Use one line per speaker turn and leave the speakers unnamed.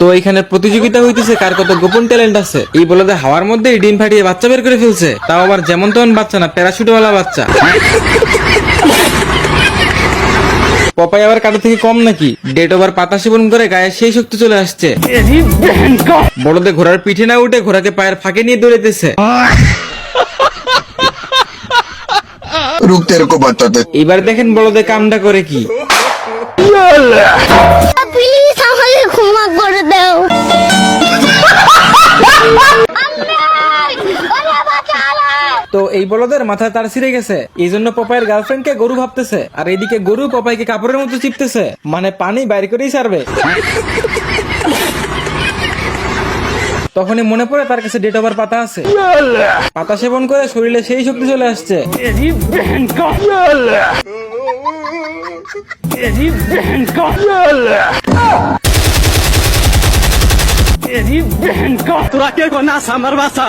তো এখানে প্রতিযোগিতা হইতেছে কার কত গোপন ট্যালেন্ট আছে। এই বলদে হাওয়ার মধ্যে ডিম ফাটিয়ে বাচ্চা বের করে ফেলছে, তাও আবার যেমন তেমন বাচ্চা না, প্যারাশুটওয়ালা বাচ্চা। পপাই আবার কারো থেকে কম নাকি? ডেট ওভার পাতা সেবন করে গায়ে সেই শক্তি চলে আসছে। বলদে ঘোড়ার পিঠে না উঠে ঘোড়াকে পায়ের ফাঁকে নিয়ে দৌড়াইতেছে।
रुक तेरे को बताते।
এবার দেখেন বলদে কামটা করে কি।
প্লিজ আমাকে ক্ষমা করে দাও।
তো এই বলদের মাথায় তার ছিঁড়ে গেছে, এই জন্য পপাইয়ের গার্লফ্রেন্ডকে গরু ভাবতেছে, আর এইদিকে গরু পপাইকে কাপড়ের মতো চিপতেছে, মানে পানি বাইর করেই ছাড়বে। তখনই মনে পড়ে তার কাছে ডেট ওভার পাতা আছে। পাতা সেবন করে শরীরে সেই শক্তি চলে আসছে।
তোরা কে না সামার বাসা